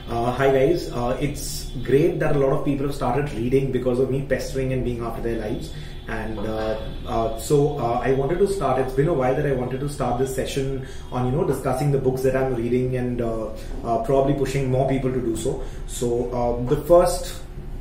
Hi guys, it's great that a lot of people have started reading because of me pestering and being after their lives. And I wanted to start, it's been a while that I wanted to start this session on, discussing the books that I'm reading and probably pushing more people to do so. So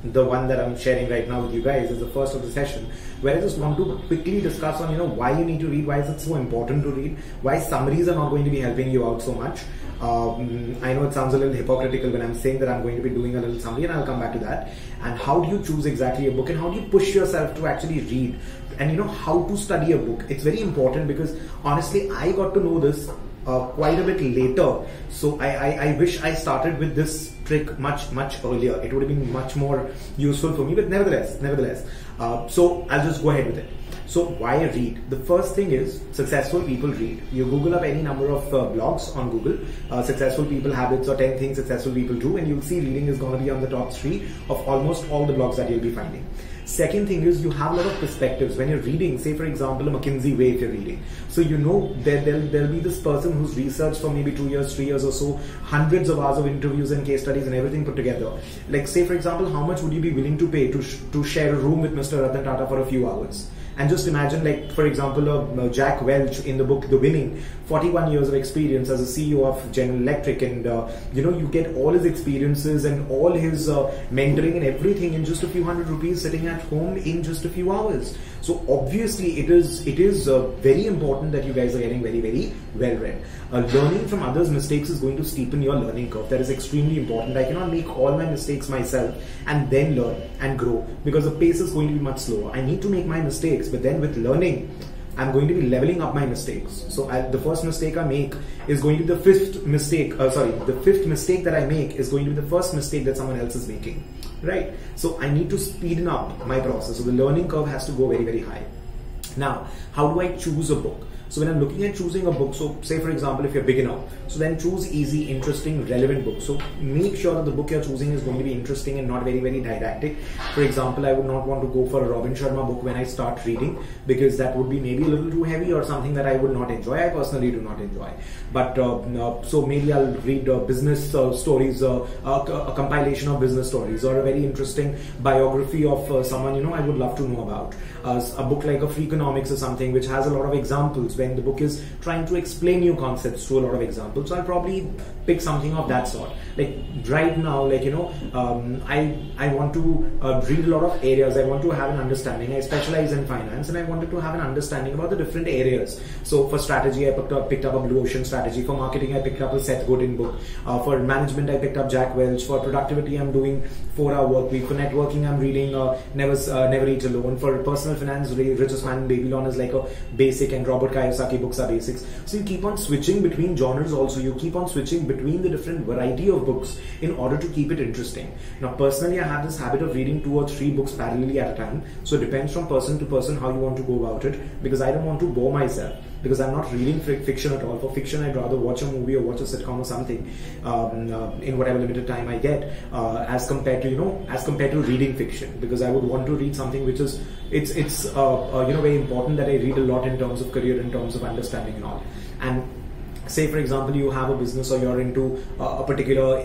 the one that I'm sharing right now with you guys is the first of the session, where I just want to quickly discuss on, why you need to read, why is it so important to read, why summaries are not going to be helping you out so much. I know it sounds a little hypocritical when I'm saying that I'm going to be doing a little summary, and I'll come back to that. And how do you choose exactly a book, and how do you push yourself to actually read, and how to study a book. It's very important because honestly, I got to know this quite a bit later. So I wish I started with this trick much earlier. It would have been much more useful for me, but nevertheless. So I'll just go ahead with it. So why read? The first thing is successful people read. You Google up any number of blogs on Google, successful people habits or 10 things successful people do, and you'll see reading is going to be on the top 3 of almost all the blogs that you'll be finding. Second thing is you have a lot of perspectives when you're reading. Say for example, a McKinsey way if you're reading. So there'll be this person who's researched for maybe 2 years, 3 years or so, hundreds of hours of interviews and case studies and everything put together. Like say for example, how much would you be willing to pay to share a room with Mr. Ratan Tata for a few hours? And just imagine, like for example, Jack Welch in the book The Winning, 41 years of experience as a CEO of General Electric, and you get all his experiences and all his mentoring and everything in just a few hundred rupees, sitting at home in just a few hours. So obviously it is very important that you guys are getting very well read. Learning from others' mistakes is going to steepen your learning curve. That is extremely important. I cannot make all my mistakes myself and then learn and grow, because the pace is going to be much slower. I need to make my mistakes, but then with learning, I'm going to be leveling up my mistakes. So the first mistake I make is going to be the fifth mistake. The fifth mistake that I make is going to be the first mistake that someone else is making. Right? So I need to speeden up my process. So the learning curve has to go very high. Now, how do I choose a book? So when I'm looking at choosing a book, so say for example, if you're a beginner, so then choose easy, interesting, relevant books. So make sure that the book you're choosing is going to be interesting and not very didactic. For example, I would not want to go for a Robin Sharma book when I start reading, because that would be maybe a little too heavy or something that I would not enjoy. I personally do not enjoy. But so maybe I'll read business stories, a compilation of business stories, or a very interesting biography of someone I would love to know about. A book like a Freakonomics or something which has a lot of examples, when the book is trying to explain new concepts through a lot of examples. So I'll probably pick something of that sort. Like right now, I want to read a lot of areas. I want to have an understanding. I specialize in finance, and I wanted to have an understanding about the different areas. So for strategy, I picked up a Blue Ocean Strategy. For marketing, I picked up a Seth Godin book. For management, I picked up Jack Welch. For productivity, I'm doing 4-Hour Workweek. For networking, I'm reading Never Eat Alone. For personal finance, Richest Man in Babylon is like a basic, and Robert Kiyosaki books are basics. So you keep on switching between genres also. You keep on switching between the different variety of books in order to keep it interesting. Now personally, I have this habit of reading 2 or 3 books parallelly at a time. So it depends from person to person how you want to go about it, because I don't want to bore myself, because I'm not reading fiction at all. For fiction, I'd rather watch a movie or watch a sitcom or something in whatever limited time I get, as compared to reading fiction, because I would want to read something which is very important that I read a lot in terms of career, in terms of understanding and all. And say for example, you have a business or you're into a particular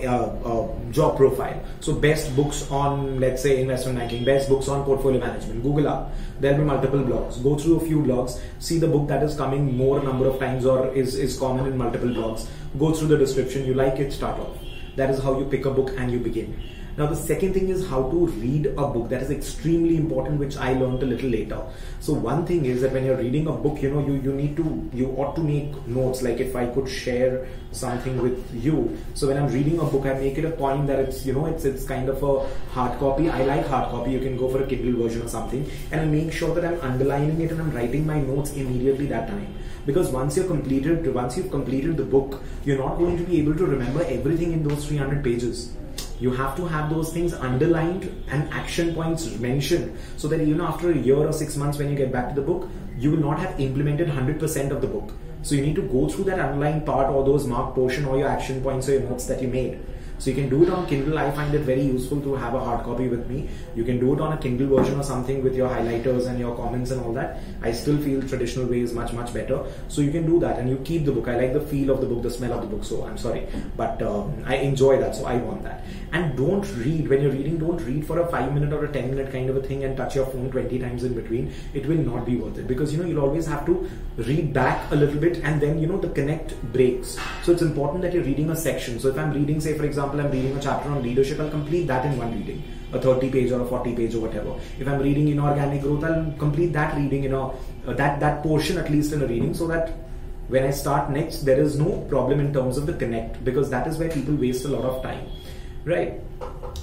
job profile. So best books on, let's say, investment banking, best books on portfolio management. Google up. There'll be multiple blogs. Go through a few blogs. See the book that is coming more number of times or is common in multiple blogs. Go through the description. You like it, start off. That is how you pick a book and you begin. Now the second thing is how to read a book. That is extremely important, which I learned a little later. So one thing is that when you're reading a book, you ought to make notes. Like if I could share something with you. So when I'm reading a book, I make it a point that it's kind of a hard copy. I like hard copy. You can go for a Kindle version or something, and I make sure that I'm underlining it and I'm writing my notes immediately that time. Because once you've completed the book, you're not going to be able to remember everything in those 300 pages. You have to have those things underlined and action points mentioned, so that even after a year or 6 months, when you get back to the book, you will not have implemented 100% of the book. So you need to go through that underlying part or those marked portion or your action points or your notes that you made. So you can do it on Kindle. I find it very useful to have a hard copy with me. You can do it on a Kindle version or something with your highlighters and your comments and all that. I still feel traditional way is much, much better. So you can do that and you keep the book. I like the feel of the book, the smell of the book. So I'm sorry, but I enjoy that. So I want that. And don't read, when you're reading, don't read for a 5-minute or a 10-minute kind of a thing and touch your phone 20 times in between. It will not be worth it, because you'll always have to read back a little bit, and then the connect breaks. So it's important that you're reading a section. So if I'm reading, say for example, I'm reading a chapter on leadership, I'll complete that in one reading, a 30 page or a 40 page or whatever. If I'm reading inorganic growth, I'll complete that reading in that portion at least in a reading, so that when I start next, there is no problem in terms of the connect, because that is where people waste a lot of time, right?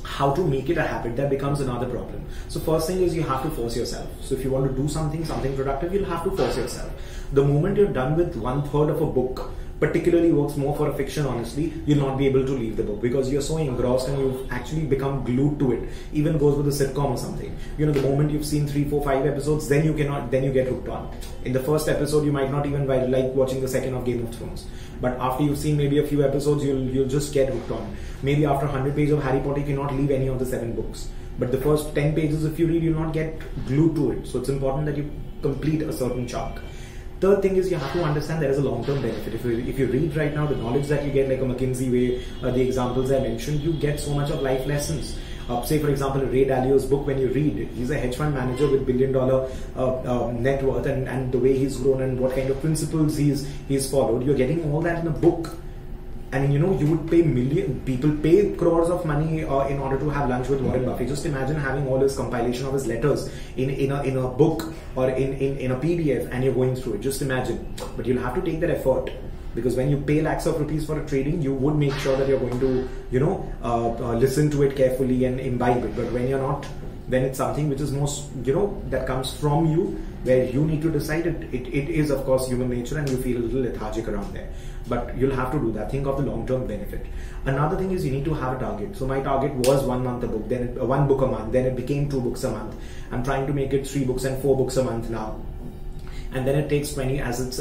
How to make it a habit, that becomes another problem. So first thing is you have to force yourself. So if you want to do something productive, you'll have to force yourself. The moment you're done with 1/3 of a book, particularly works more for a fiction, honestly, you'll not be able to leave the book, because you're so engrossed and you've actually become glued to it. Even goes with a sitcom or something. The moment you've seen 3, 4, 5 episodes, then you get hooked on. In the first episode, you might not even like watching the second of Game of Thrones. But after you've seen maybe a few episodes, you'll just get hooked on. Maybe after 100 pages of Harry Potter, you cannot leave any of the 7 books. But the first 10 pages, if you read, you'll not get glued to it. So it's important that you complete a certain chunk. Third thing is you have to understand there is a long-term benefit. If you read right now, the knowledge that you get, like a McKinsey way, the examples I mentioned, you get so much of life lessons. Say for example, Ray Dalio's book, when you read, he's a hedge fund manager with $1 billion net worth, and the way he's grown and what kind of principles he's followed. You're getting all that in a book. I mean, you would pay people pay crores of money in order to have lunch with Warren Buffett. Just imagine having all his compilation of his letters in a book or in a PDF, and you're going through it. Just imagine. But you'll have to take that effort, because when you pay lakhs of rupees for a trading, you would make sure that you're going to listen to it carefully and imbibe it. But when you're not, then it's something which is most that comes from you, where you need to decide it. It is of course human nature, and you feel a little lethargic around there. But you'll have to do that. Think of the long-term benefit. Another thing is you need to have a target. So my target was 1 month a book, then 1 book a month, then it became 2 books a month. I'm trying to make it 3 books and 4 books a month now. And then it takes 20, as it's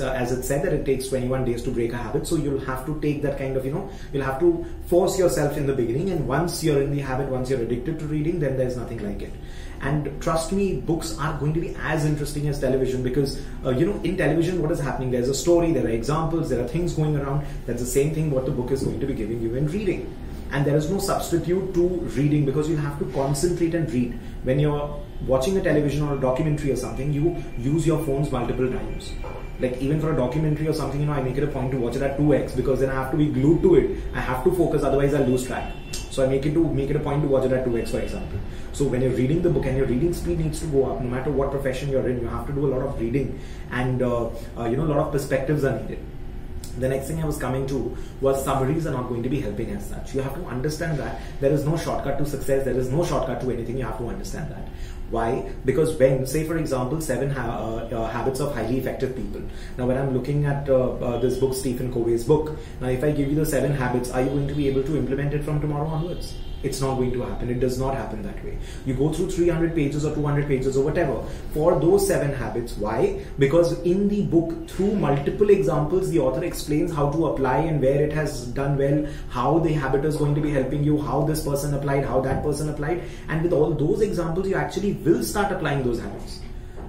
said that it takes 21 days to break a habit. So you'll have to take that kind of, you'll have to force yourself in the beginning. And once you're in the habit, once you're addicted to reading, then there's nothing like it. And trust me, books are going to be as interesting as television, because in television, what is happening? There's a story, there are examples, there are things going around. That's the same thing what the book is going to be giving you in reading. And there is no substitute to reading, because you have to concentrate and read. When you're watching a television or a documentary or something, you use your phones multiple times. Like even for a documentary or something, I make it a point to watch it at 2x, because then I have to be glued to it. I have to focus, otherwise I'll lose track. So I make it a point to watch it at 2x, for example. So when you're reading the book, and your reading speed needs to go up, no matter what profession you're in, you have to do a lot of reading, and a lot of perspectives are needed. The next thing I was coming to was summaries are not going to be helping as such. You have to understand that there is no shortcut to success. There is no shortcut to anything. You have to understand that. Why? Because when, say for example, 7 habits of highly effective people. Now when I'm looking at this book, Stephen Covey's book, now if I give you the 7 habits, are you going to be able to implement it from tomorrow onwards? It's not going to happen. It does not happen that way. You go through 300 pages or 200 pages or whatever for those 7 habits. Why? Because in the book, through multiple examples, the author explains how to apply and where it has done well, how the habit is going to be helping you, how this person applied, how that person applied. And with all those examples, you actually will start applying those habits.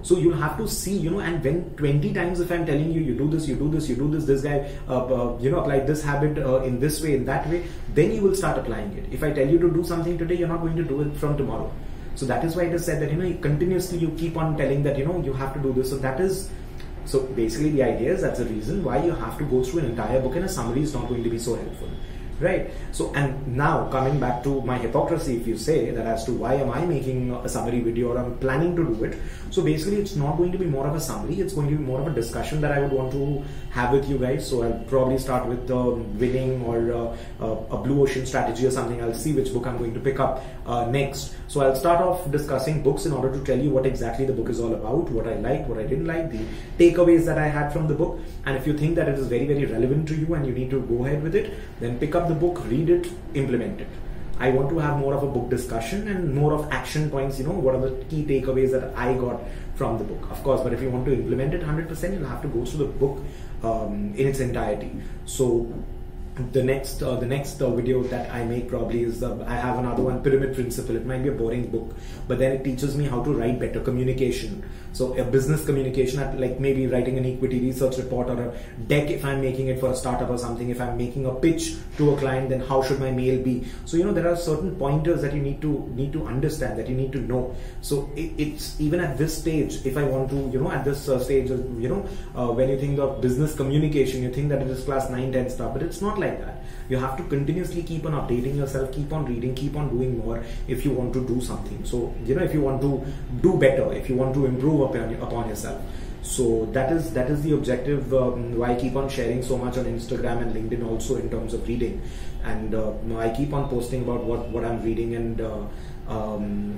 So you'll have to see, and when 20 times if I'm telling you, you do this, this guy, applied this habit in this way, in that way, then you will start applying it. If I tell you to do something today, you're not going to do it from tomorrow. So that is why it is said that, continuously you keep on telling that, you have to do this. So basically the idea is that's the reason why you have to go through an entire book, and a summary is not going to be so helpful. Right. So, and now coming back to my hypocrisy, if you say that as to why am I making a summary video, or I'm planning to do it. So basically it's not going to be more of a summary. It's going to be more of a discussion that I would want to have with you guys. So I'll probably start with winning or a blue ocean strategy or something. I'll see which book I'm going to pick up next. So I'll start off discussing books in order to tell you what exactly the book is all about, what I liked, what I didn't like, the takeaways that I had from the book. And if you think that it is very, very relevant to you and you need to go ahead with it, then pick up the book, read it, implement it. I want to have more of a book discussion and more of action points, what are the key takeaways that I got from the book, of course. But if you want to implement it 100%, you'll have to go through the book in its entirety. So the next video that I make probably is I have another one, Pyramid Principle. It might be a boring book, but then it teaches me how to write better communication. So a business communication, like maybe writing an equity research report or a deck if I'm making it for a startup or something. If I'm making a pitch to a client, then how should my mail be? So there are certain pointers that you need to understand, that you need to know. So it's even at this stage, if I want to at this stage, when you think of business communication, you think that it is class 9, 10 stuff, but it's not like that. You have to continuously keep on updating yourself, keep on reading, keep on doing more if you want to do something. So if you want to do better, if you want to improve upon yourself. So that is the objective, why I keep on sharing so much on Instagram and LinkedIn also in terms of reading, and I keep on posting about what I'm reading, and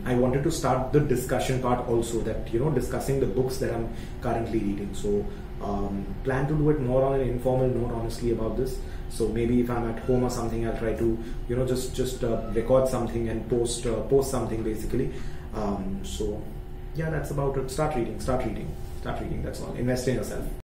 I wanted to start the discussion part also, that discussing the books that I'm currently reading. So plan to do it more on an informal note, honestly, about this. So maybe if I'm at home or something, I'll try to just record something and post something basically. So yeah, that's about it. Start reading. That's all. Invest in yourself.